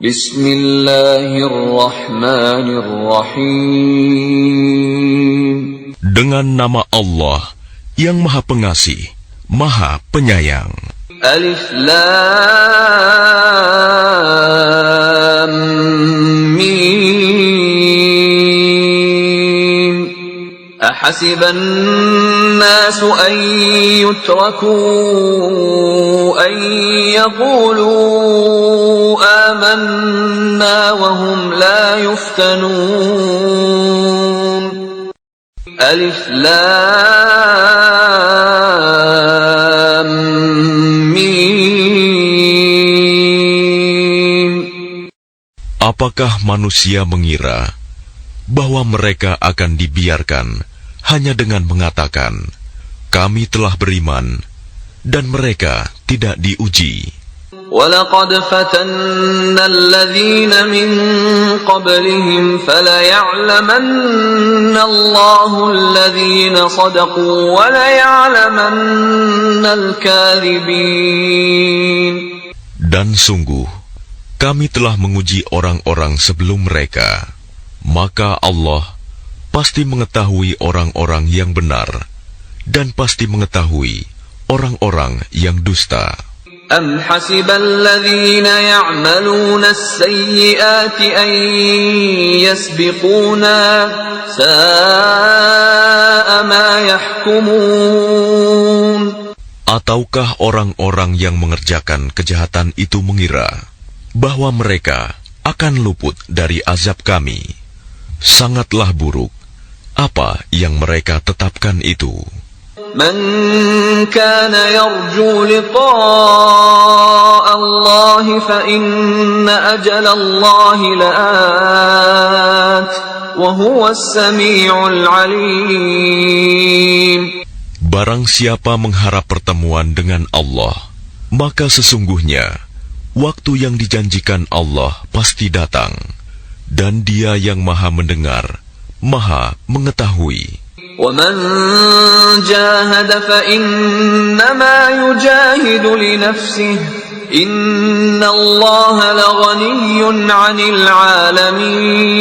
Bismillahirrahmanirrahim. Dengan nama Allah yang Maha Pengasih, Maha Penyayang. Alif Lam Mim. Ahasiban nasu an yutraku an yaqulu amanna wa hum la yuftanun. Alif Lam Mim. Apakah manusia mengira bahwa mereka akan dibiarkan hanya dengan mengatakan, kami telah beriman, dan mereka tidak diuji? وَلَقَدْ فَتَنَّا الَّذِينَ مِنْ قَبْلِهِمْ فَلَيَعْلَمَنَّ اللَّهُ الَّذِينَ صَدَقُوا وَلَيَعْلَمَنَّ الْكَاذِبِينَ. Dan sungguh, kami telah menguji orang-orang sebelum mereka, maka Allah pasti mengetahui orang-orang yang benar, dan pasti mengetahui orang-orang yang dusta. أَمْ حَسِبَ الَّذِينَ يَعْمَلُونَ السَّيِّئَاتِ أَنْ يَسْبِقُونَا سَاءَ مَا يَحْكُمُونَ. Ataukah orang-orang yang mengerjakan kejahatan itu mengira bahwa mereka akan luput dari azab kami? Sangatlah buruk apa yang mereka tetapkan itu. Man kana yarju liqa'a Allah fa inna ajala Allah la'at wa huwa as-sami'ul 'alim. Barang siapa mengharap pertemuan dengan Allah, maka sesungguhnya waktu yang dijanjikan Allah pasti datang, dan Dia yang Maha mendengar, Maha mengetahui. وَمَنْ جَاهَدَ فَإِنَّمَا يُجَاهِدُ لِنَفْسِهِ إِنَّ اللَّهَ لَغَنِيٌّ عَنِ الْعَالَمِينَ.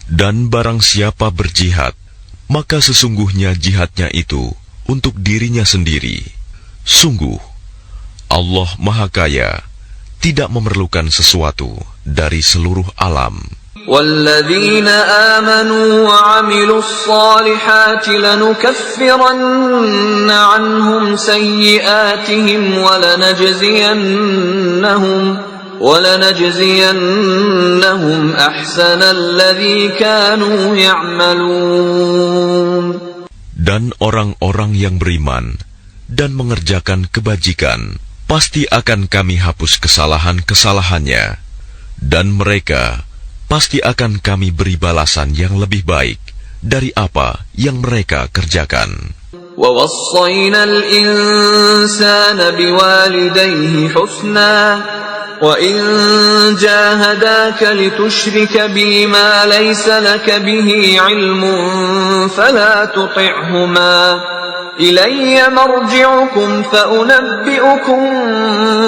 Dan barang siapa berjihad, maka sesungguhnya jihadnya itu untuk dirinya sendiri. Sungguh, Allah Maha Kaya, tidak memerlukan sesuatu dari seluruh alam. وَالَّذِينَ آمَنُوا وَعَمِلُوا الصَّالِحَاتِ لَنُكَفِّرَنَّ عَنْهُمْ سَيِّئَاتِهِمْ وَلَنَجْزِيَنَّهُمْ أَحْسَنَ الَّذِي كَانُوا يَعْمَلُونَ. Dan orang-orang yang beriman dan mengerjakan kebajikan, pasti akan kami hapus kesalahan-kesalahannya, dan mereka pasti akan kami beri balasan yang lebih baik dari apa yang mereka kerjakan. وَوَصَّيْنَا الْإِنسَانَ بِوَالِدَيْهِ حُسْنًا وَإِنْ جَاهَدَاكَ لِتُشْرِكَ بِي مَا لَيْسَ لَكَ بِهِ عِلْمٌ فَلَا تُطِعْهُمَا إِلَيَّ مَرْجِعُكُمْ فَأُنَبِّئُكُمْ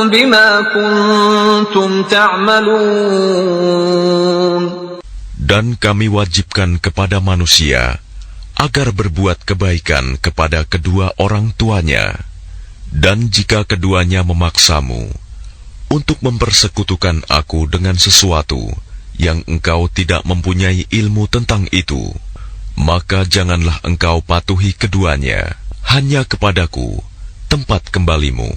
بِمَا كُنْتُمْ تَعْمَلُونَ. Dan kami wajibkan kepada manusia agar berbuat kebaikan kepada kedua orang tuanya, dan jika keduanya memaksamu untuk mempersekutukan aku dengan sesuatu yang engkau tidak mempunyai ilmu tentang itu, maka janganlah engkau patuhi keduanya. Hanya kepadaku tempat kembalimu,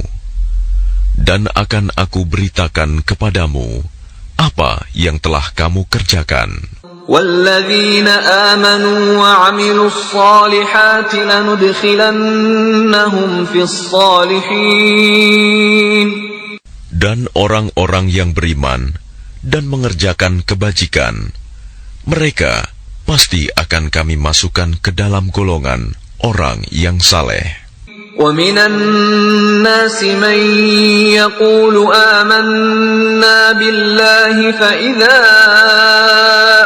dan akan aku beritakan kepadamu apa yang telah kamu kerjakan. وَالَّذِينَ آمَنُوا وَعَمِلُوا الصَّالِحَاتِ لَنُدْخِلَنَّهُمْ فِي الصَّالِحِينَ. Dan orang-orang yang beriman dan mengerjakan kebajikan, mereka pasti akan kami masukkan ke dalam golongan orang yang saleh. وَمِنَ النَّاسِ مَنْ يَقُولُ آمَنَّا بِاللَّهِ فَإِذَا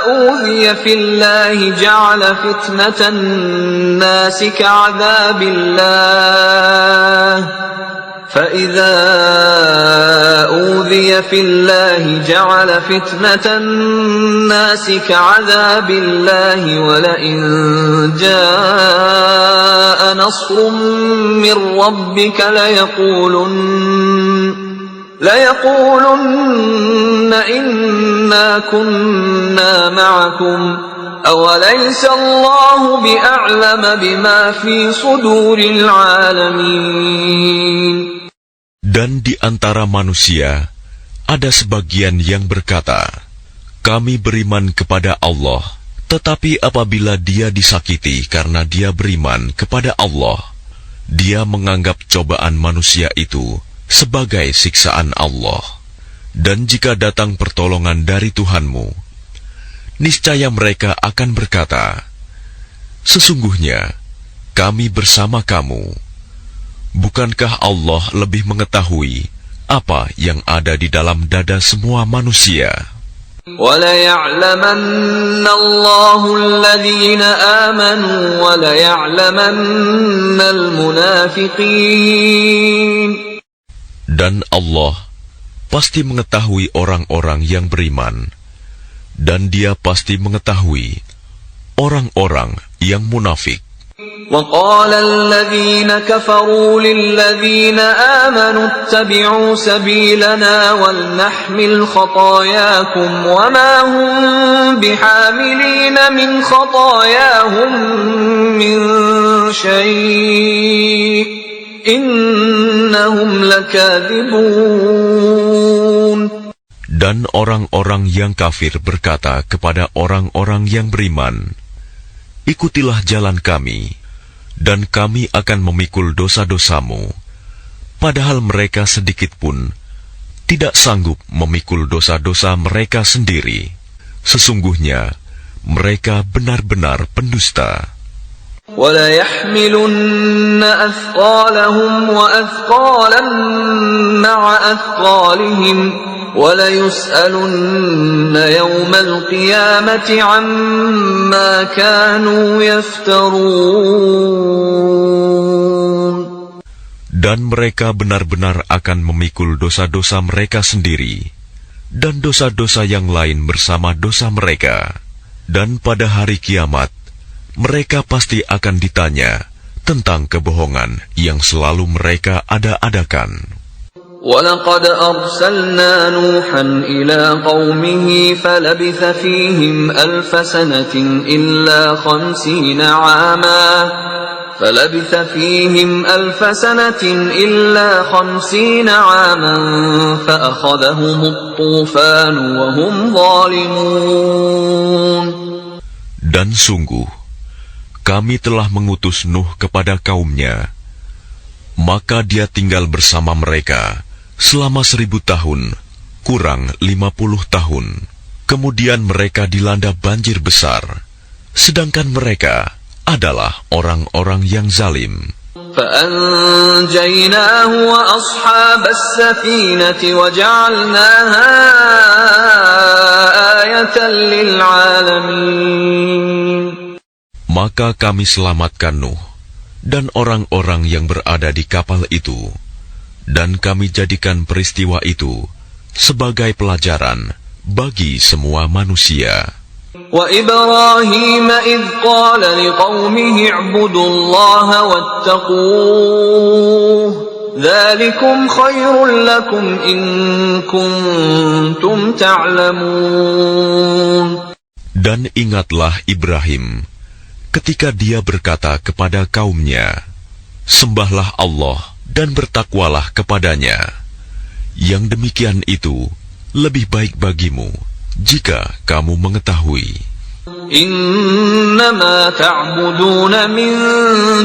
أُوذِيَ فِي اللَّهِ جَعَلَ فِتْنَةَ النَّاسِ كَعَذَابِ اللَّهِ فَإِذَا أوذي في الله جعل فتنة الناس كعذاب الله ولئن جاء نصر من ربك ليقولن إنا كنا معكم أوليس الله بأعلم بما في صدور العالمين. Dan di antara manusia ada sebagian yang berkata, kami beriman kepada Allah, tetapi apabila dia disakiti karena dia beriman kepada Allah, dia menganggap cobaan manusia itu sebagai siksaan Allah. Dan jika datang pertolongan dari Tuhanmu, niscaya mereka akan berkata, sesungguhnya kami bersama kamu. Bukankah Allah lebih mengetahui apa yang ada di dalam dada semua manusia? وَلَيَعْلَمَنَّ اللَّهُ الَّذِينَ آمَنُوا وَلَيَعْلَمَنَّ الْمُنَافِقِينَ. Dan Allah pasti mengetahui orang-orang yang beriman, dan Dia pasti mengetahui orang-orang yang munafik. وَقَالَ الَّذِينَ كَفَرُوا لِلَّذِينَ آمَنُوا اتَّبِعُوا سَبِيلَنَا وَلْنَحْمِلْ خَطَايَاكُمْ وَمَا هُمْ بِحَامِلِينَ مِنْ خَطَايَاهُمْ مِنْ شَيْءٍ إِنَّهُمْ لَكَاذِبُونَ. Dan orang-orang yang kafir berkata kepada orang-orang yang beriman, ikutilah jalan kami, dan kami akan memikul dosa-dosamu, padahal mereka sedikit pun tidak sanggup memikul dosa-dosa mereka sendiri. Sesungguhnya mereka benar-benar pendusta. وَلَيَحْمِلُنَّ أَثْقَالَهُمْ وَأَثْقَالًا مَعَ أَثْقَالِهِمْ وَلَيُسْأَلُنَّ يَوْمَ الْقِيَامَةِ عَمَّا كَانُوا يَفْتَرُونَ. Dan mereka benar-benar akan memikul dosa-dosa mereka sendiri, dan dosa-dosa yang lain bersama dosa mereka. Dan pada hari kiamat, mereka pasti akan ditanya tentang kebohongan yang selalu mereka ada-adakan. وَلَقَدْ أَرْسَلْنَا نُوحًا إِلَىٰ قَوْمِهِ فَلَبِثَ فِيهِمْ أَلْفَ سَنَةٍ إِلَّا 50 عَامًا فَأَخَذَهُمُ الطُّوفَانُ وَهُمْ ظَالِمُونَ. Dan sungguh, kami telah mengutus Nuh kepada kaumnya, maka dia tinggal bersama mereka selama 1000 tahun, kurang 50 tahun. Kemudian mereka dilanda banjir besar, sedangkan mereka adalah orang-orang yang zalim. فَأَنْجَيْنَاهُ وَأَصْحَابَ السَّفِينَةِ وَجَعَلْنَاهَا آيَةً لِلْعَالَمِينَ. Maka kami selamatkan Nuh dan orang-orang yang berada di kapal itu, dan kami jadikan peristiwa itu sebagai pelajaran bagi semua manusia. وَإِبْرَاهِيمَ إِذْ قَالَ لِقَوْمِهِ اعْبُدُوا اللَّهَ وَاتَّقُوهُ ذَلِكُمْ خَيْرٌ لَكُمْ إِن كُنتُمْ تَعْلَمُونَ. Dan ingatlah Ibrahim ketika dia berkata kepada kaumnya, sembahlah Allah dan bertakwalah kepadanya. Yang demikian itu lebih baik bagimu jika kamu mengetahui. إنما تعبدون من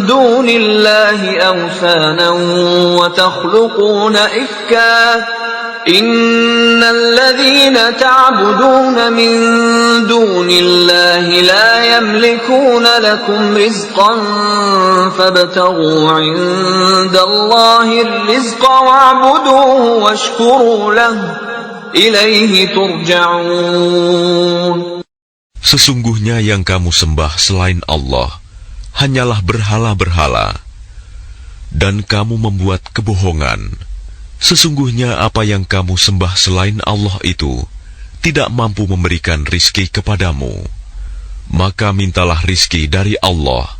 دون الله أوثانا وتخلقون إفكا إن الذين تعبدون من دون الله لا يملكون لكم رزقا فابتغوا عند الله الرزق واعبدوه واشكروا له إليه ترجعون. Sesungguhnya yang kamu sembah selain Allah hanyalah berhala-berhala, dan kamu membuat kebohongan Sesungguhnya apa yang kamu sembah selain Allah itu tidak mampu memberikan rizki kepadamu. Maka mintalah rizki dari Allah,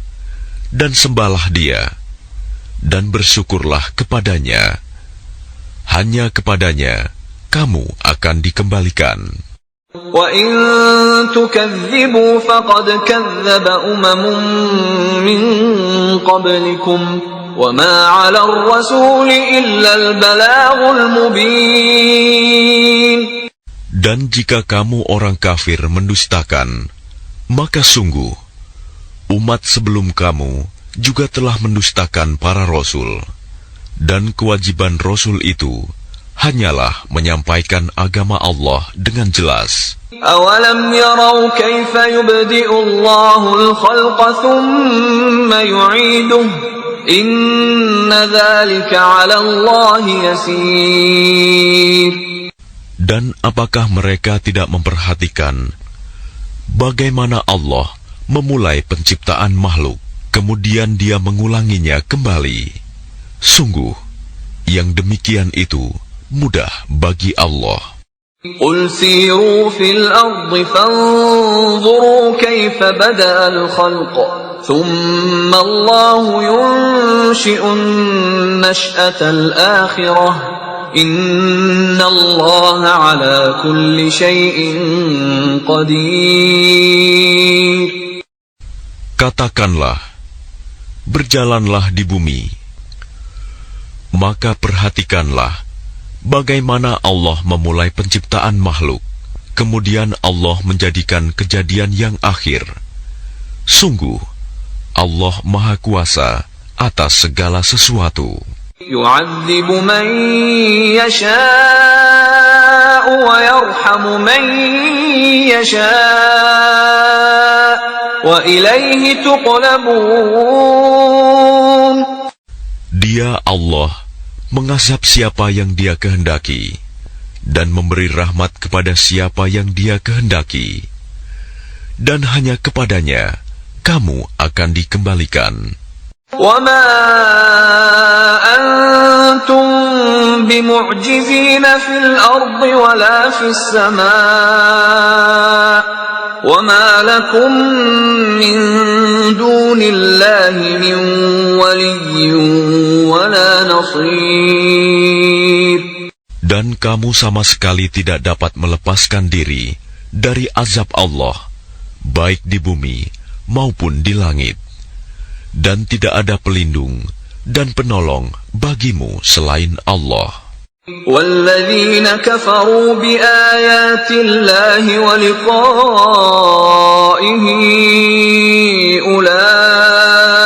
dan sembahlah Dia, dan bersyukurlah kepadanya. Hanya kepadanya kamu akan dikembalikan. وَإِن تُكَذِّبُوا فَقَدْ كَذَّبَ أُمَمٌ مِّن قَبْلِكُمْ وَمَا عَلَى الرَّسُولِ إِلَّا الْبَلَاغُ الْمُبِينُ. Dan jika kamu orang kafir mendustakan, maka sungguh umat sebelum kamu juga telah mendustakan para rasul, dan kewajiban rasul itu hanyalah menyampaikan agama Allah dengan jelas. أَوَلَمْ يَرَوْا كَيْفَ يُبْدِئُ اللَّهُ الْخَلْقَ ثُمَّ يُعِيدُهُ إِنَّ ذَلِكَ عَلَى اللَّهِ يَسِيرٌ. Dan apakah mereka tidak memperhatikan bagaimana Allah memulai penciptaan makhluk, kemudian Dia mengulanginya kembali? Sungguh, yang demikian itu mudah bagi Allah. قُلْ سِيرُوا فِي الْأَرْضِ فَانظُرُوا كَيْفَ بَدَأَ الْخَلْقَ ثُمَّ اللَّهُ يُنشِئُ النَّشْأَةَ الْآخِرَةَ إِنَّ اللَّهَ عَلَى كُلِّ شَيْءٍ قَدِيرٌ. Katakanlah, berjalanlah di bumi, maka perhatikanlah bagaimana Allah memulai penciptaan makhluk, kemudian Allah menjadikan kejadian yang akhir. Sungguh, Allah Maha Kuasa atas segala sesuatu. يُعَذِّبُ مَن يَشَاءُ وَيَرْحَمُ مَن يَشَاءُ وَإِلَيْهِ تُقْلَبُونَ. Dia Allah mengazab siapa yang Dia kehendaki, dan memberi rahmat kepada siapa yang Dia kehendaki, dan hanya kepadanya kamu akan dikembalikan. وَمَا أَنْتُمْ بِمُعْجِزِينَ فِي الْأَرْضِ وَلَا فِي السَّمَاءِ وَمَا لَكُمْ مِنْ دُونِ اللَّهِ مِنْ وَلِيٍّ وَلَا نَصِيرٍ. Dan kamu sama sekali tidak dapat melepaskan diri dari azab Allah, baik di bumi maupun di langit. Dan tidak ada pelindung dan penolong bagimu selain Allah. وَالَّذِينَ كَفَرُوا بِآيَاتِ اللَّهِ وَلِقَائِهِ أُولَئِكَ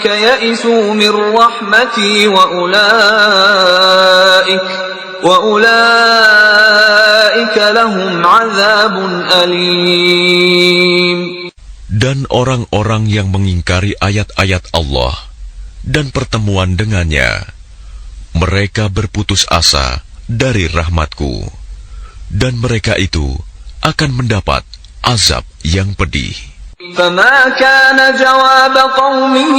يَئِسُوا مِنْ رَحْمَتِي وَأُولَئِكَ لَهُمْ عَذَابٌ أَلِيمٌ. Dan orang-orang yang mengingkari ayat-ayat Allah dan pertemuan dengannya, mereka berputus asa dari rahmatku, dan mereka itu akan mendapat azab yang pedih. فَمَا كَانَ جَوَابَ قَوْمِهِ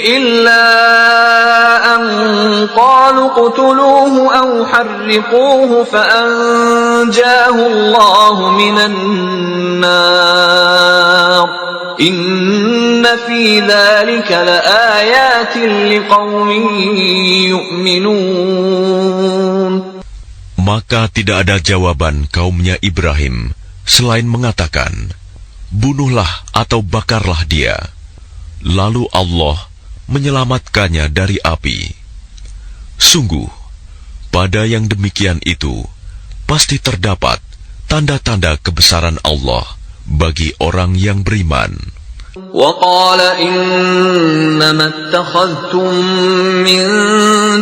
إِلَّا أَنْ قَالُوا اقْتُلُوهُ أَوْ حَرِّقُوهُ فَأَنْجَاهُ اللَّهُ مِنَ النَّارِ إِنَّ فِي ذَلِكَ لَآيَاتٍ لِقَوْمٍ يُؤْمِنُونَ. Maka tidak ada jawaban kaumnya Ibrahim selain mengatakan, bunuhlah atau bakarlah dia. Lalu Allah menyelamatkannya dari api. Sungguh, pada yang demikian itu pasti terdapat tanda-tanda kebesaran Allah bagi orang yang beriman. وَقَالَ إِنَّمَا اتَّخَذْتُم مِّن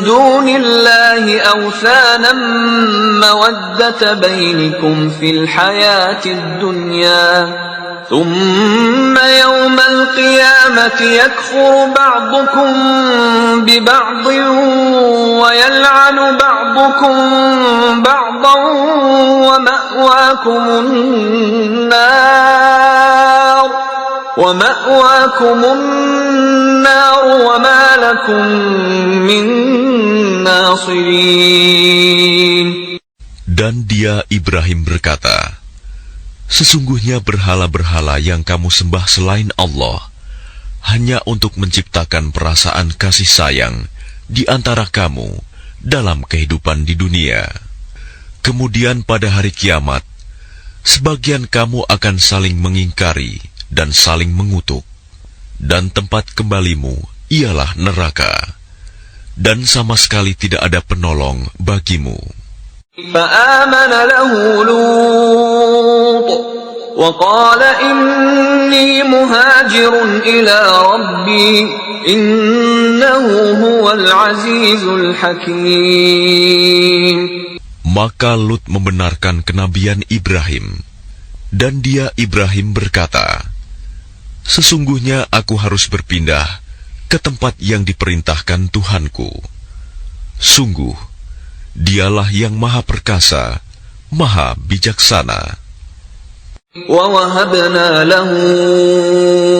دُونِ اللَّهِ أَوْثَانًا مَّوَدَّةَ بَيْنِكُمْ فِي الْحَيَاةِ الدُّنْيَا ثُمَّ يَوْمَ الْقِيَامَةِ يَكْفُرُ بَعْضُكُم بِبَعْضٍ وَيَلْعَنُ بَعْضُكُم بَعْضًا وَمَأْوَاكُمُ النَّارُ وَمَا لَكُم مِّن الناصرين. Dan dia Ibrahim berkata, sesungguhnya berhala-berhala yang kamu sembah selain Allah hanya untuk menciptakan perasaan kasih sayang di antara kamu dalam kehidupan di dunia. Kemudian pada hari kiamat, sebagian kamu akan saling mengingkari dan saling mengutuk, dan tempat kembalimu ialah neraka, dan sama sekali tidak ada penolong bagimu. فآمن له لوط وقال إني مهاجر إلى ربي إنه هو العزيز الحكيم. Maka Lut membenarkan kenabian Ibrahim, dan dia Ibrahim berkata, sesungguhnya aku harus berpindah ke tempat yang diperintahkan Tuhanku. Sungguh, Dialah yang Maha Perkasa, Maha Bijaksana. وَوَهَبْنَا لَهُ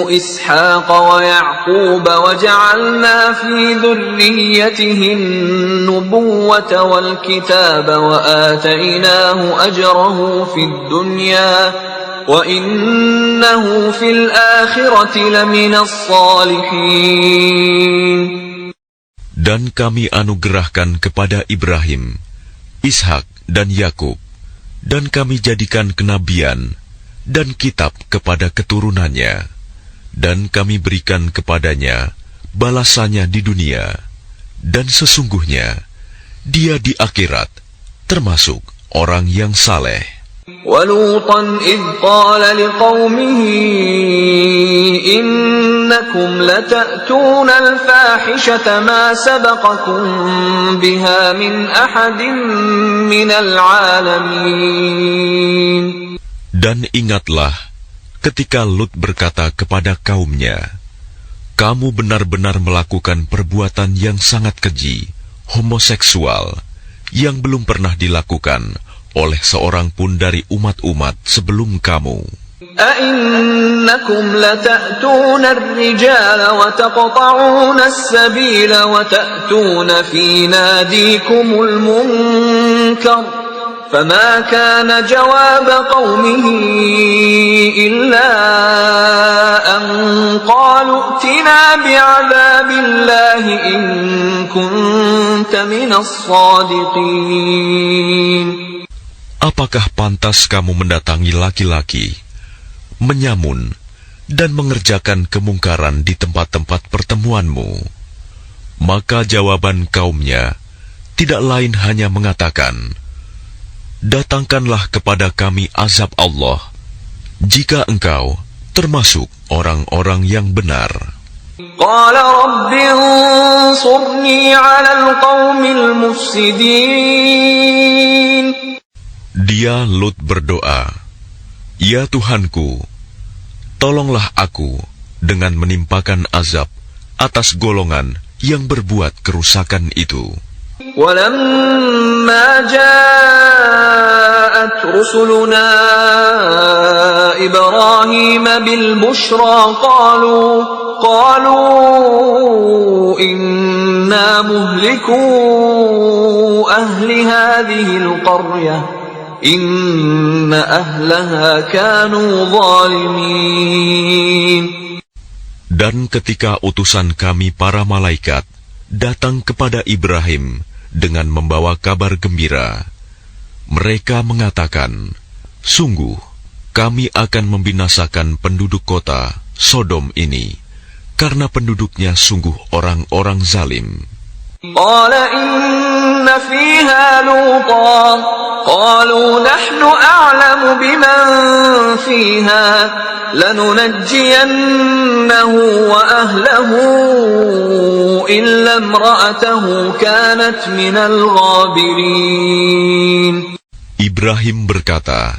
إِسْحَاقَ وَيَعْقُوبَ وَجَعَلْنَا فِي ذُرِّيَّتِهِ النُّبُوَّةَ وَالْكِتَابَ وَآتَيْنَاهُ أَجْرَهُ فِي الدُّنْيَا وَإِنَّهُ فِي الْآخِرَةِ لَمِنَ الصَّالِحِينَ. Dan kami anugerahkan kepada Ibrahim, Ishak dan Yakub, dan kami jadikan kenabian dan kitab kepada keturunannya, dan kami berikan kepadanya balasannya di dunia, dan sesungguhnya dia di akhirat termasuk orang yang saleh. وَلُوطًا إِذْ قَالَ لِقَوْمِهِ إِنَّكُمْ لَتَأْتُونَ الْفَاحِشَةَ مَا سَبَقَكُمْ بِهَا مِنْ أَحَدٍ مِنَ الْعَالَمِينَ. Dan ingatlah ketika Lut berkata kepada kaumnya, kamu benar-benar melakukan perbuatan yang sangat keji, homoseksual, yang belum pernah dilakukan oleh seorang pun dari umat-umat sebelum kamu. أَإِنَّكُمْ لَتَأْتُونَ الرِّجَالَ وَتَقْطَعُونَ السَّبِيلَ وَتَأْتُونَ فِي نَادِيكُمُ الْمُنكَرَ فَمَا كَانَ جَوَابَ قَوْمِهِ إِلَّا أَنْ قَالُوا ائْتِنَا بِعَذَابِ اللَّهِ إِنْ كُنْتَ مِنَ الصَّادِقِينَ. Apakah pantas kamu mendatangi laki-laki, menyamun, dan mengerjakan kemungkaran di tempat-tempat pertemuanmu? Maka jawaban kaumnya tidak lain hanya mengatakan, datangkanlah kepada kami azab Allah, jika engkau termasuk orang-orang yang benar. قال رب انصرني على القوم المفسدين. Dia Lut berdoa, ya Tuhanku, tolonglah aku dengan menimpakan azab atas golongan yang berbuat kerusakan itu. ولما جاءت رسلنا إبراهيم بالبشرى قالوا إنا مهلكو أهل هذه القرية إن أهلها كانوا ظالمين. Dan ketika utusan kami para malaikat datang kepada Ibrahim dengan membawa kabar gembira, mereka mengatakan, sungguh kami akan membinasakan penduduk kota Sodom ini, karena penduduknya sungguh orang-orang zalim. قال إن فيها لوطا قالوا نحن أعلم بمن فيها لننجينه وأهله إلا امرأته كانت من الغابرين. Ibrahim berkata,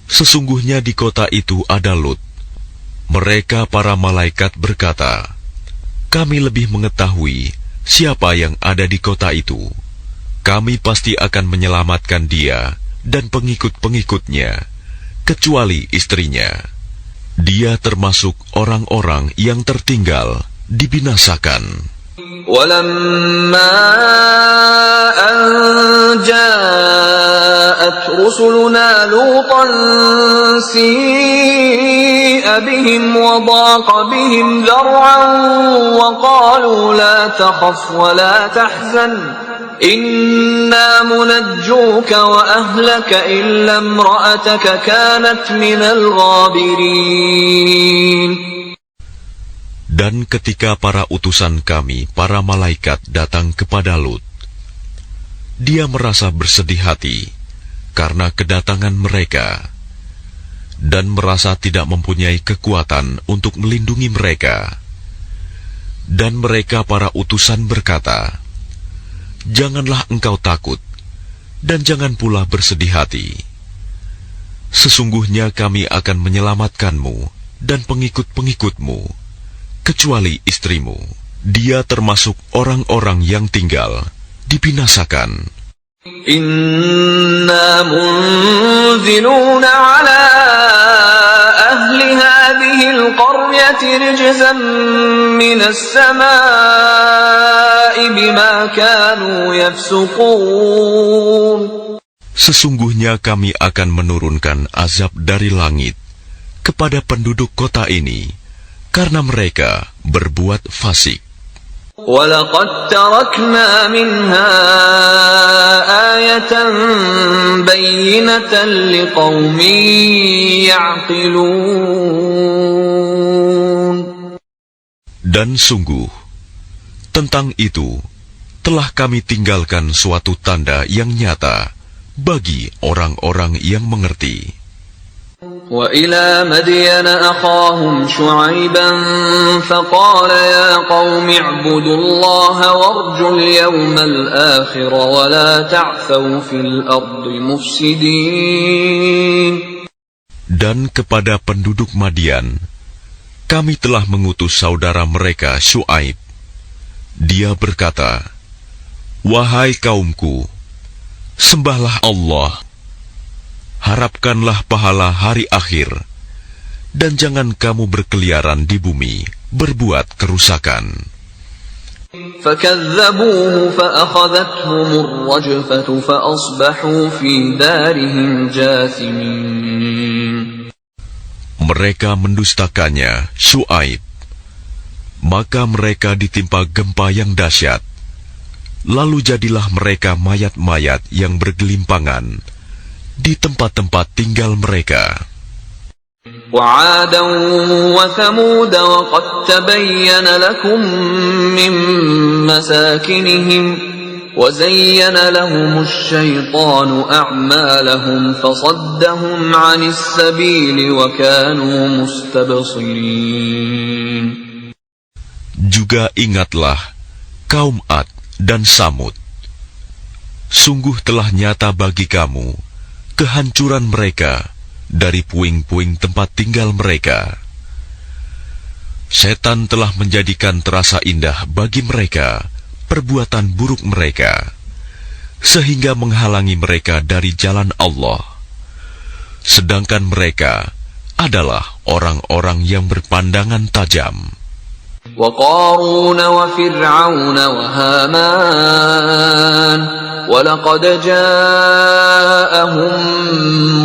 sesungguhnya di kota itu ada Lut. Mereka para malaikat berkata, kami lebih mengetahui siapa yang ada di kota itu. Kami pasti akan menyelamatkan dia dan pengikut-pengikutnya, kecuali istrinya. Dia termasuk orang-orang yang tertinggal, dibinasakan. ولما رسلنا لوطا سيء بهم وضاق بهم ذرعا وقالوا لا تخف ولا تحزن إنا منجوك وأهلك إلا امرأتك كانت من الغابرين. Dan ketika para utusan kami, para malaikat datang kepada Lut, dia merasa bersedih hati karena kedatangan mereka, dan merasa tidak mempunyai kekuatan untuk melindungi mereka. Dan mereka para utusan berkata, "Janganlah engkau takut, dan jangan pula bersedih hati. Sesungguhnya kami akan menyelamatkanmu dan pengikut-pengikutmu, kecuali istrimu. Dia termasuk orang-orang yang tinggal, dibinasakan. Inna munziluna ala ahli hadhihi al-qaryati rijzan minas samaa'i bima kanu yafsuqun." Sesungguhnya kami akan menurunkan azab dari langit kepada penduduk kota ini karena mereka berbuat fasik. وَلَقَدْ تَرَكْنَا مِنْهَا آيَةً بَيِّنَةً لِقَوْمٍ يَعْقِلُونَ. Dan sungguh, tentang itu telah kami tinggalkan suatu tanda yang nyata bagi orang-orang yang mengerti. وَإِلَى مَدْيَنَ أَخَاهُمْ شُعَيْبًا فَقَالَ يَا قَوْمِ اعْبُدُوا اللَّهَ وَارْجُوا الْيَوْمَ الْآخِرَ وَلَا تَعْثَوْا فِي الْأَرْضِ مُفْسِدِينَ. Dan kepada penduduk Madian, kami telah mengutus saudara mereka Syuaib. Dia berkata, "Wahai kaumku, sembahlah Allah, harapkanlah pahala hari akhir, dan jangan kamu berkeliaran di bumi, berbuat kerusakan." فَكَذَّبُوهُ فَأَخَذَتْهُمُ الرَّجْفَةُ فَأَصْبَحُوا فِي دَارِهِمْ جَاثِمِينَ. Mereka mendustakannya, Syuaib. Maka mereka ditimpa gempa yang dahsyat. Lalu jadilah mereka mayat-mayat yang bergelimpangan di tempat-tempat tinggal mereka. وَعَادًا وَثَمُودَ وَقَدْ تَبَيَّنَ لَكُم مِّن مَّسَاكِنِهِمْ وَزَيَّنَ لَهُمُ الشَّيْطَانُ أَعْمَالَهُمْ فَصَدَّهُمْ عَنِ السَّبِيلِ وَكَانُوا مُسْتَبْصِرِينَ. Juga ingatlah kaum Ad dan Samud. Sungguh telah nyata bagi kamu kehancuran mereka dari puing-puing tempat tinggal mereka. Setan telah menjadikan terasa indah bagi mereka perbuatan buruk mereka, sehingga menghalangi mereka dari jalan Allah. Sedangkan mereka adalah orang-orang yang berpandangan tajam. وَقَارُونَ وَفِرْعَوْنَ وَهَامَانَ وَلَقَدْ جَاءَهُم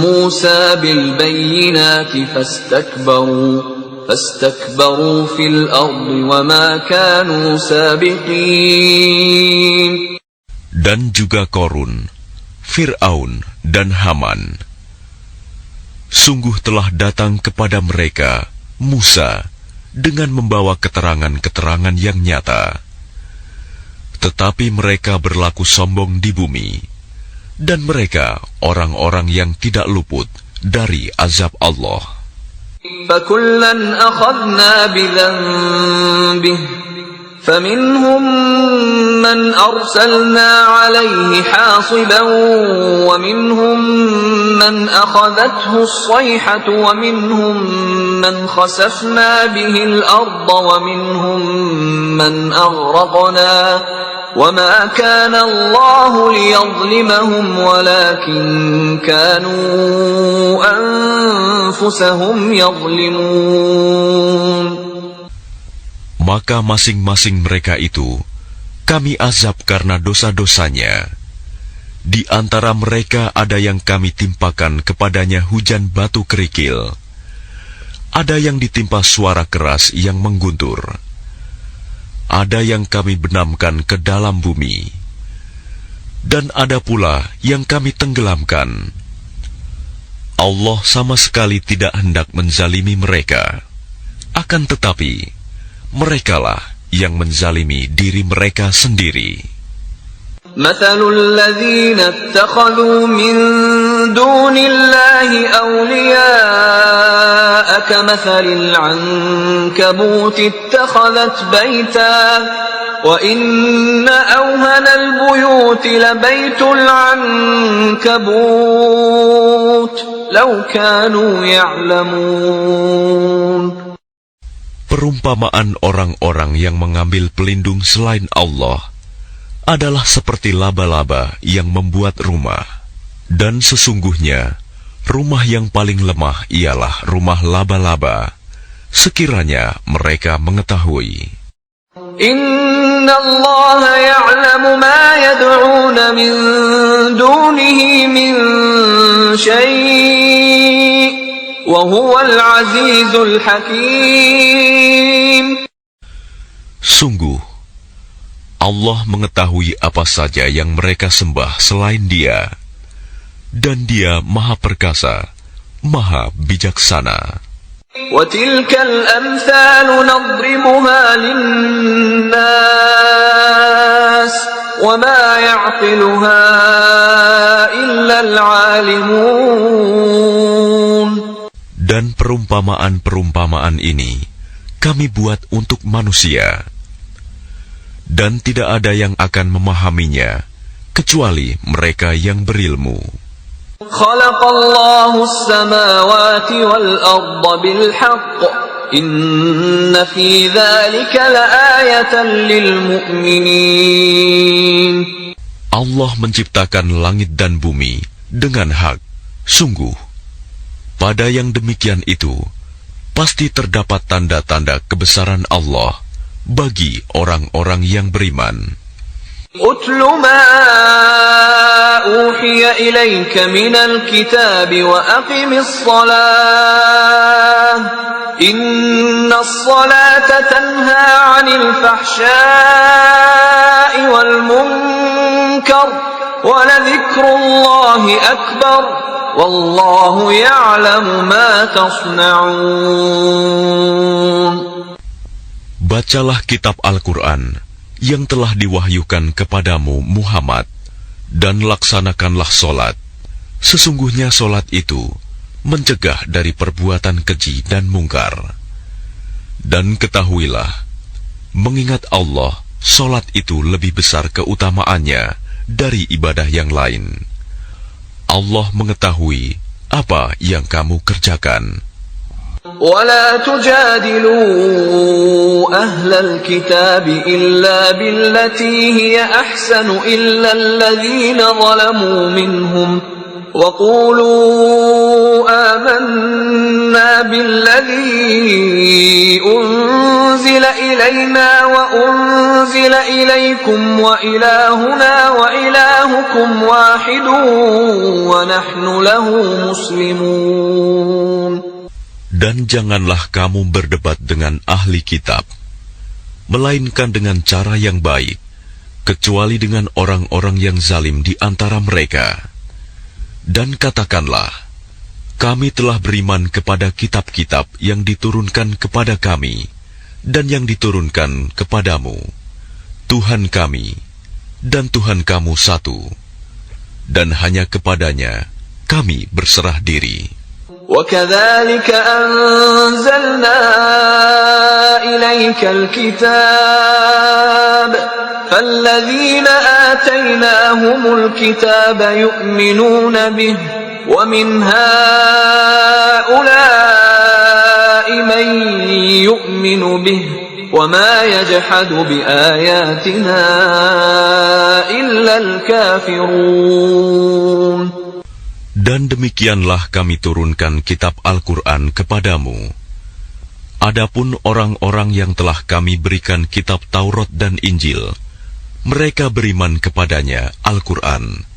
مُّوسَى بِالْبَيِّنَاتِ فَاسْتَكْبَرُوا فِي الْأَرْضِ وَمَا كَانُوا سَابِقِينَ. Dan juga Korun, Fir'aun dan Haman. Sungguh telah datang kepada mereka Musa dengan membawa keterangan-keterangan yang nyata. Tetapi mereka berlaku sombong di bumi, dan mereka orang-orang yang tidak luput dari azab Allah. فَكُلًّا أَخَذْنَا بِذَنبِهِ فَمِنْهُمْ مَنْ أَرْسَلْنَا عَلَيْهِ حَاصِبًا وَمِنْهُمْ مَنْ أَخَذَتْهُ الصَّيْحَةُ وَمِنْهُمْ مَنْ خَسَفْنَا بِهِ الْأَرْضَ وَمِنْهُمْ مَنْ أَغْرَقْنَا وَمَا كَانَ اللَّهُ لِيَظْلِمَهُمْ وَلَكِنْ كَانُوا أَنفُسَهُمْ يَظْلِمُونَ. Maka masing-masing mereka itu kami azab karena dosa-dosanya. Di antara mereka ada yang kami timpakan kepadanya hujan batu kerikil. Ada yang ditimpa suara keras yang mengguntur. Ada yang kami benamkan ke dalam bumi. Dan ada pula yang kami tenggelamkan. Allah sama sekali tidak hendak menzalimi mereka. Akan tetapi, merekalah yang menzalimi diri mereka sendiri. مثل الذين اتخذوا من دون الله أولياء كمثل العنكبوت اتخذت بيتا وإن أوهن البيوت لبيت العنكبوت لو كانوا يعلمون. Perumpamaan orang-orang yang mengambil pelindung selain Allah adalah seperti laba-laba yang membuat rumah. Dan sesungguhnya, rumah yang paling lemah ialah rumah laba-laba, sekiranya mereka mengetahui. Inna Allah ya'lamu ma yad'una min dunihi min syai' wa huwal azizul hakim. Sungguh, Allah mengetahui apa saja yang mereka sembah selain Dia, dan Dia Maha Perkasa, Maha Bijaksana. وَتِلْكَ الْأَمْثَالُ نَضْرِبُهَا لِلنَّاسِ وَمَا يَعْقِلُهَا إِلَّا الْعَالِمُونَ. Dan perumpamaan-perumpamaan ini kami buat untuk manusia. Dan tidak ada yang akan memahaminya kecuali mereka yang berilmu. Khalaqallahu as-samawati wal arda bil haqq. Inna fi dzalika laayatan lil mu'minin. Allah menciptakan langit dan bumi dengan hak. Sungguh, pada yang demikian itu pasti terdapat tanda-tanda kebesaran Allah bagi orang-orang yang beriman. Utlu ma uhiya ilayka minal kitab wa aqimis salah. Innas salata tanha 'anil fahsya'i wal munkar wa ladhikrullahi akbar. Wallahu ya'lamu ma tasna'un. Bacalah kitab Al-Quran yang telah diwahyukan kepadamu Muhammad, dan laksanakanlah solat. Sesungguhnya solat itu mencegah dari perbuatan keji dan mungkar. Dan ketahuilah, mengingat Allah, solat itu lebih besar keutamaannya dari ibadah yang lain. Allah mengetahui apa yang kamu kerjakan. ولا تجادلوا أهل الكتاب إلا بالتي هي أحسن إلا الذين ظلموا منهم وقولوا آمنا بالذي أنزل إلينا وأنزل إليكم وإلهنا وإلهكم واحد ونحن له مسلمون. Dan janganlah kamu berdebat dengan ahli kitab, melainkan dengan cara yang baik, kecuali dengan orang-orang yang zalim di antara mereka. Dan katakanlah, kami telah beriman kepada kitab-kitab yang diturunkan kepada kami, dan yang diturunkan kepadamu. Tuhan kami, dan Tuhan kamu satu, dan hanya kepadanya kami berserah diri. وَكَذَلِكَ أَنزَلْنَا إِلَيْكَ الْكِتَابَ فَالَّذِينَ آتَيْنَاهُمُ الْكِتَابَ يُؤْمِنُونَ بِهِ وَمِنْ هَؤُلَاءِ مَن يُؤْمِنُ بِهِ وَمَا يَجْحَدُ بِآيَاتِنَا إِلَّا الْكَافِرُونَ. Dan demikianlah kami turunkan kitab Al-Quran kepadamu. Adapun orang-orang yang telah kami berikan kitab Taurat dan Injil, mereka beriman kepadanya, Al-Quran.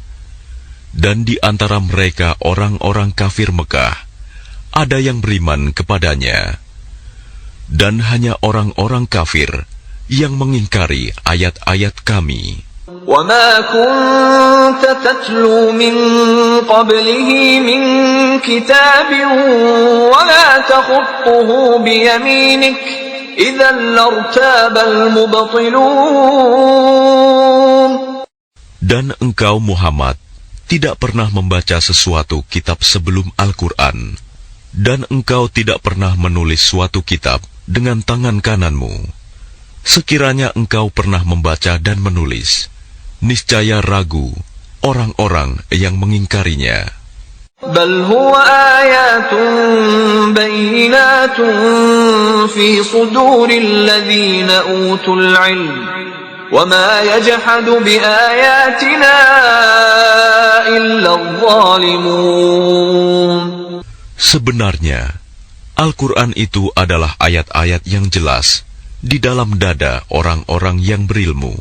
Dan di antara mereka orang-orang kafir Mekah, ada yang beriman kepadanya. Dan hanya orang-orang kafir yang mengingkari ayat-ayat kami. وَمَا كُنْتَ تَتْلُو مِنْ قَبْلِهِ مِنْ كِتَابٍ وَلَا تَخُطُّهُ بِيَمِينِكَ إِذًا لَارْتَابَ الْمُبْطِلُونَ. Dan engkau Muhammad tidak pernah membaca sesuatu kitab sebelum Al-Quran, dan engkau tidak pernah menulis suatu kitab dengan tangan kananmu. Sekiranya engkau pernah membaca dan menulis, niscaya ragu orang-orang yang mengingkarinya. بَلْ هُوَ آيَاتٌ بَيِّنَاتٌ فِي صُدُورِ الَّذِينَ أُوتُوا الْعِلْمَ وَمَا يَجْحَدُ بِآيَاتِنَا إِلَّا الظَّالِمُونَ. Sebenarnya, Al-Quran itu adalah ayat-ayat yang jelas di dalam dada orang-orang yang berilmu.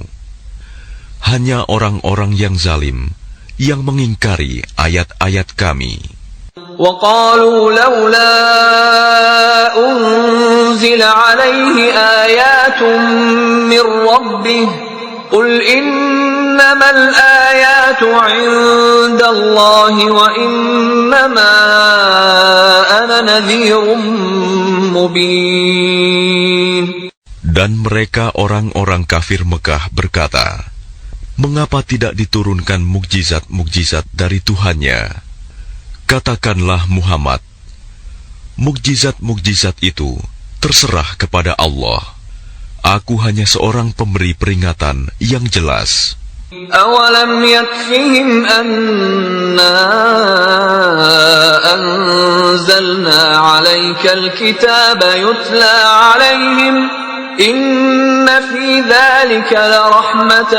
Hanya orang-orang yang zalim yang mengingkari ayat-ayat kami. وَقَالُوا لَوْلَا أُنْزِلَ عَلَيْهِ آيَاتٌ مِّن رَّبِّهِ قُلْ إِنَّمَا الْآيَاتُ عِندَ اللَّهِ وَإِنَّمَا أَنَا نَذِيرٌ مُّبِينٌ. Dan mereka orang-orang kafir Mekah berkata, mengapa tidak diturunkan mukjizat-mukjizat dari Tuhannya? Katakanlah Muhammad, mukjizat-mukjizat itu terserah kepada Allah. Aku hanya seorang pemberi peringatan yang jelas. أَوَلَمْ يَكْفِهِمْ أَنَّا أَنزَلْنَا عَلَيْكَ الْكِتَابَ يُتْلَى عَلَيْهِمْ إِنَّ فِي ذَلِكَ لَرَحْمَةً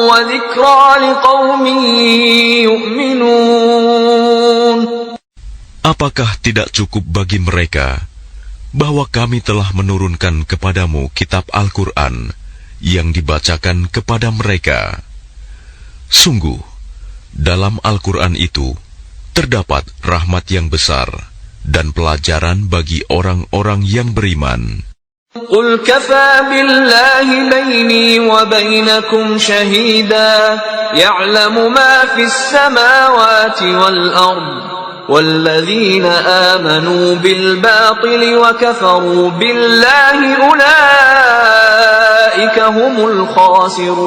وَذِكْرَى لِقَوْمٍ يُؤْمِنُونَ. Apakah tidak cukup bagi mereka bahwa kami telah menurunkan kepadamu kitab Al-Quran yang dibacakan kepada mereka? Sungguh, dalam Al-Quran itu terdapat rahmat yang besar dan pelajaran bagi orang-orang yang beriman. قُلْ كَفَى بِاللَّهِ بَيْنِي وَبَيْنَكُمْ شَهِيدًا يَعْلَمُ مَا فِي السَّمَاوَاتِ وَالْأَرْضِ وَالَّذِينَ آمَنُوا بِالْبَاطِلِ وَكَفَرُوا بِاللَّهِ أُولَئِكَ هُمُ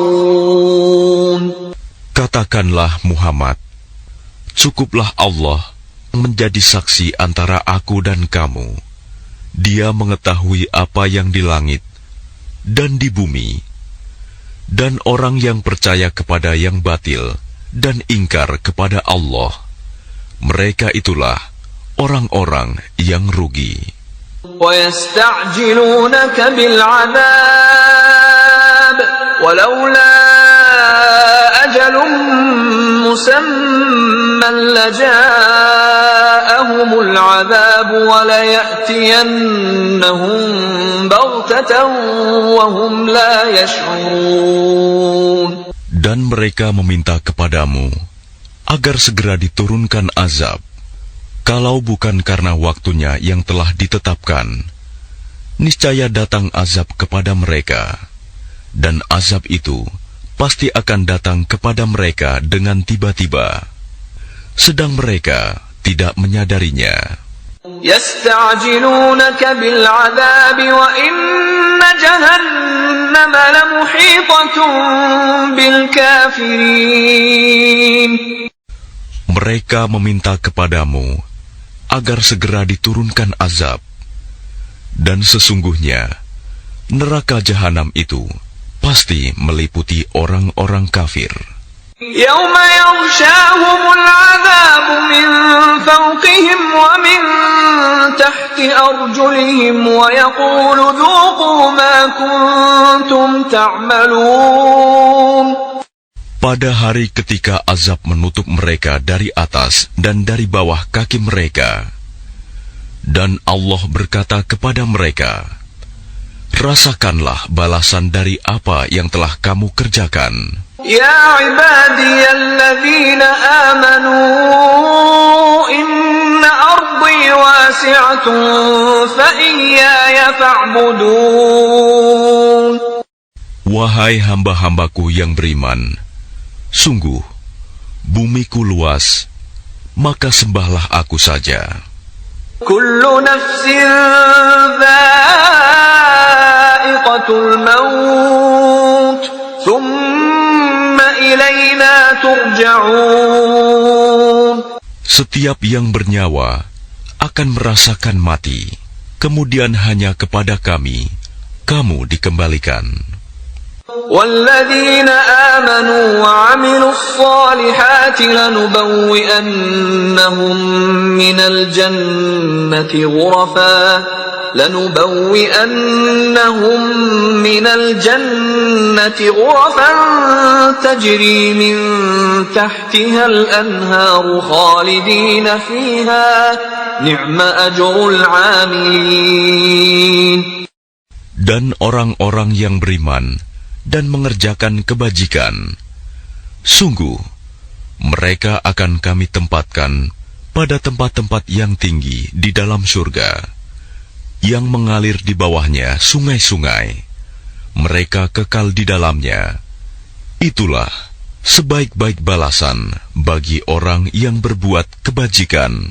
الْخَاسِرُونَ. Katakanlah Muhammad, cukuplah Allah menjadi saksi antara aku dan kamu. Dia mengetahui apa yang di langit dan di bumi. Dan orang yang percaya kepada yang batil dan ingkar kepada Allah, mereka itulah orang-orang yang rugi. وَيَسْتَعْجِلُونَكَ بِالْعَذَابِ وَلَوْلَا أَجَلٌ مُّسَمًّى لَّجَاءَهُمُ الْعَذَابُ وَلَيَأْتِيَنَّهُم بَغْتَةً وَهُمْ لَا يَشْعُرُونَ. Dan mereka meminta kepadamu agar segera diturunkan azab. Kalau bukan karena waktunya yang telah ditetapkan, niscaya datang azab kepada mereka, dan azab itu pasti akan datang kepada mereka dengan tiba-tiba, sedang mereka tidak menyadarinya. يَسْتَعْجِلُونَكَ بِالْعَذَابِ وَإِنَّ جَهَنَّمَ لَمُحِيطَةٌ بِالْكَافِرِينَ. Mereka meminta kepadamu agar segera diturunkan azab, dan sesungguhnya neraka jahanam itu pasti meliputi orang-orang kafir. يَوْمَ يَغْشَاهُمُ الْعَذَابُ مِنْ فَوْقِهِمْ وَمِنْ تَحْتِ أَرْجُلِهِمْ وَيَقُولُ ذُوقُوا مَا كُنْتُمْ تَعْمَلُونَ. Pada hari ketika azab menutup mereka dari atas dan dari bawah kaki mereka, dan Allah berkata kepada mereka, rasakanlah balasan dari apa yang telah kamu kerjakan. يا عبادي الذين آمنوا إن أرضي واسعة فإياي فاعبدون. Wahai hamba-hambaku yang beriman, sungguh bumiku luas, maka sembahlah aku saja. Kullu nafsin dha'iqatul maut, thumma ilayna turja'un. Setiap yang bernyawa akan merasakan mati, kemudian hanya kepada kami kamu dikembalikan. وَالَّذِينَ آمَنُوا وَعَمِلُوا الصَّالِحَاتِ لَنُبَوِّئَنَّهُم مِّنَ الْجَنَّةِ غُرَفًا تَجْرِي مِن تَحْتِهَا الْأَنْهَارُ خَالِدِينَ فِيهَا نِعْمَ أَجْرُ الْعَامِلِينَ. Dan orang-orang yang beriman dan mengerjakan kebajikan, sungguh mereka akan kami tempatkan pada tempat-tempat yang tinggi di dalam surga, yang mengalir di bawahnya sungai-sungai. Mereka kekal di dalamnya. Itulah sebaik-baik balasan bagi orang yang berbuat kebajikan.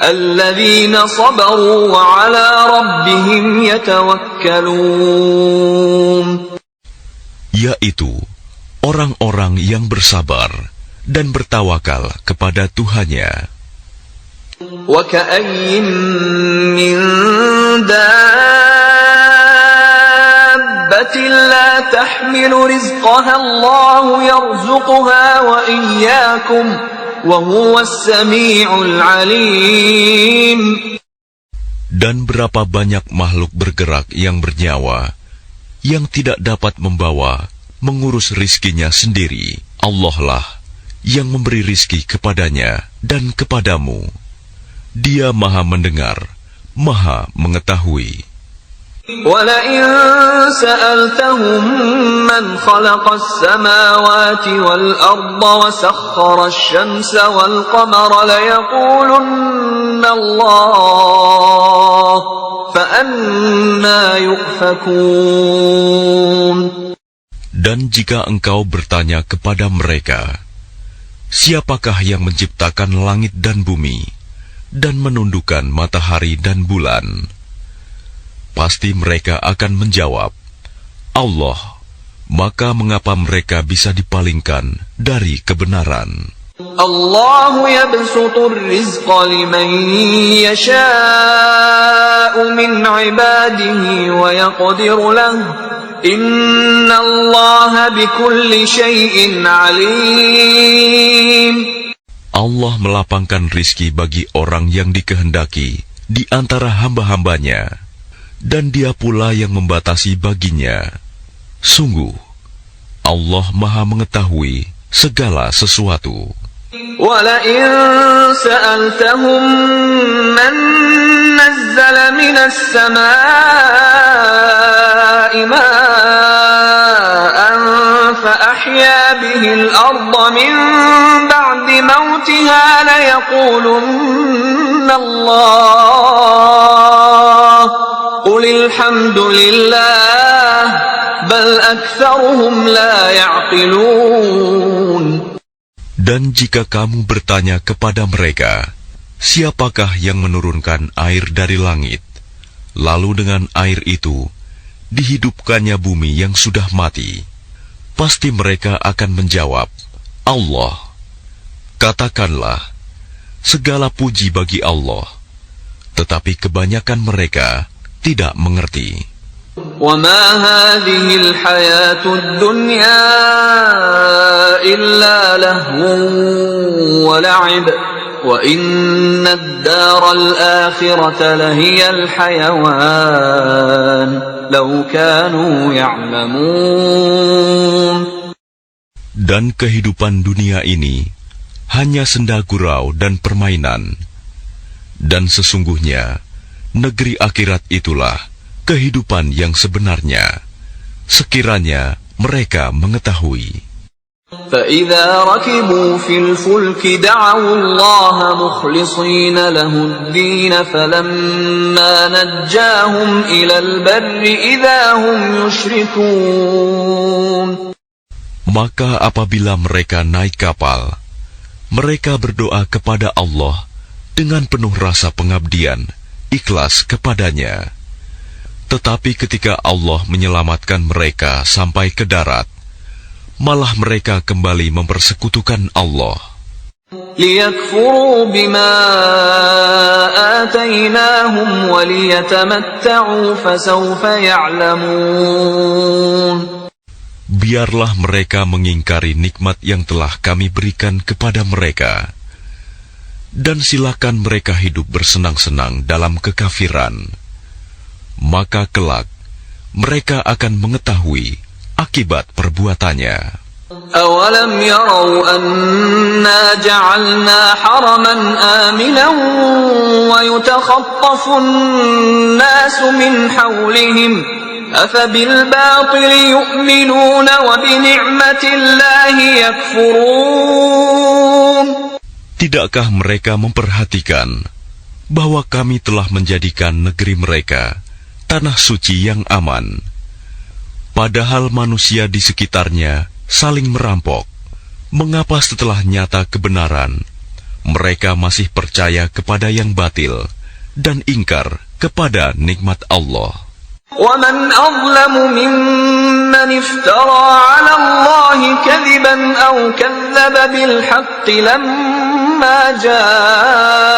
Alladzina sabaru wa ala rabbihim yatawakkalun. Yaitu orang-orang yang bersabar dan bertawakal kepada Tuhannya. Wa ka'ayyin min dabbatin la tahmilu rizqaha Allahu yarzuquha wa iyyakum wa huwas sami'ul 'alim. Dan berapa banyak makhluk bergerak yang bernyawa yang tidak dapat membawa, mengurus rizkinya sendiri. Allah lah yang memberi rizki kepadanya dan kepadamu. Dia maha mendengar, maha mengetahui. وَلَئِن سَأَلْتَهُم مَّنْ خَلَقَ السَّمَاوَاتِ وَالْأَرْضَ وَسَخَّرَ الشَّمْسَ وَالْقَمَرَ لَيَقُولُنَّ اللَّهُ فَأَنَّى يُؤْفَكُونَ. Dan jika engkau bertanya kepada mereka, siapakah yang menciptakan langit dan bumi dan menundukkan matahari dan bulan? Pasti mereka akan menjawab, Allah. Maka mengapa mereka bisa dipalingkan dari kebenaran? Allahu yabsutur rizqa liman yasha'u min ibadihi wa yaqdiru lahu. Inna Allaha bikulli syai'in alim. Allah melapangkan rizki bagi orang yang dikehendaki di antara hamba-hambanya, dan Dia pula yang membatasi baginya. Sungguh, Allah Maha mengetahui segala sesuatu. وَلَئِن سَأَلْتَهُم مَّن نَّزَّلَ مِنَ السَّمَاءِ مَاءً فَأَحْيَا بِهِ الْأَرْضَ مِن بَعْدِ مَوْتِهَا لَيَقُولُنَّ اللَّهُ قُلِ الْحَمْدُ لِلَّهِ بَلْ أَكْثَرُهُمْ لَا يَعْقِلُونَ. Dan jika kamu bertanya kepada mereka, siapakah yang menurunkan air dari langit, lalu dengan air itu dihidupkannya bumi yang sudah mati, pasti mereka akan menjawab, Allah. Katakanlah, segala puji bagi Allah, tetapi kebanyakan mereka tidak mengerti. وَمَا هَذِهِ الْحَيَاةُ الدُّنْيَا إِلَّا لَهْوٌ وَلَعِبٌ وَإِنَّ الدَّارَ الْآخِرَةَ لَهِيَ الْحَيَوَانُ لَوْ كَانُوا يَعْلَمُونَ. Dan kehidupan dunia ini hanya senda gurau dan permainan, dan sesungguhnya negeri akhirat itulah kehidupan yang sebenarnya, sekiranya mereka mengetahui. فإذا ركبوا في الفلك دعوا الله مخلصين له الدين فلما نجاهم إلى البر إذا هم يشركون. Maka apabila mereka naik kapal, mereka berdoa kepada Allah dengan penuh rasa pengabdian, ikhlas kepadanya. Tetapi ketika Allah menyelamatkan mereka sampai ke darat, malah mereka kembali mempersekutukan Allah. ليكفروا بما آتيناهم وليتمتعوا فسوف يعلمون. Biarlah mereka mengingkari nikmat yang telah kami berikan kepada mereka, dan silakan mereka hidup bersenang-senang dalam kekafiran. Maka kelak mereka akan mengetahui akibat perbuatannya. أَوَلَمْ يَرَوْا أَنَّا جَعَلْنَا حَرَمًا آمِنًا وَيُتَخَطَّفُ النَّاسُ مِنْ حَوْلِهِمْ أَفَبِالْبَاطِلِ يُؤْمِنُونَ وَبِنِعْمَةِ اللَّهِ يَكْفُرُونَ. Tidakkah mereka memperhatikan bahwa kami telah menjadikan negeri mereka tanah suci yang aman, padahal manusia di sekitarnya saling merampok? Mengapa setelah nyata kebenaran, mereka masih percaya kepada yang batil dan ingkar kepada nikmat Allah? وَمَنْ أَظْلَمُ مِمَّنِ افْتَرَى عَلَى اللَّهِ كَذِبًا أَوْ كَذَّبَ بِالْحَقِّ لَمَّا جَاءَهُ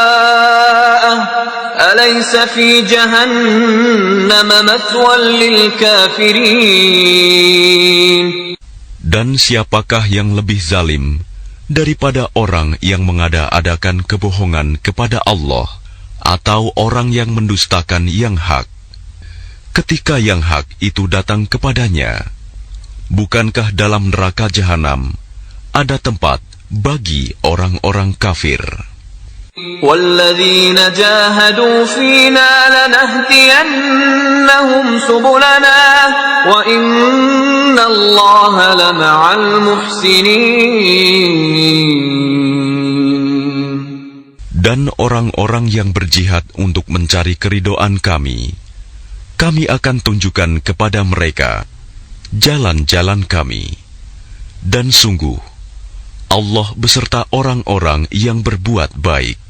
أَلَيْسَ فِي جَهَنَّمَ مَثْوًى لِلْكَافِرِينَ. Dan siapakah yang lebih zalim daripada orang yang mengada-adakan kebohongan kepada Allah atau orang yang mendustakan yang hak ketika yang hak itu datang kepadanya? Bukankah dalam neraka jahanam ada tempat bagi orang-orang kafir? وَالَّذِينَ جَاهَدُوا فِينَا لَنَهْدِيَنَّهُمْ سُبُلَنَا وَإِنَّ اللَّهَ لَمَعَ الْمُحْسِنِينَ. Dan orang-orang yang berjihad untuk mencari keridhaan kami akan tunjukkan kepada mereka jalan-jalan kami. Dan sungguh, Allah beserta orang-orang yang berbuat baik.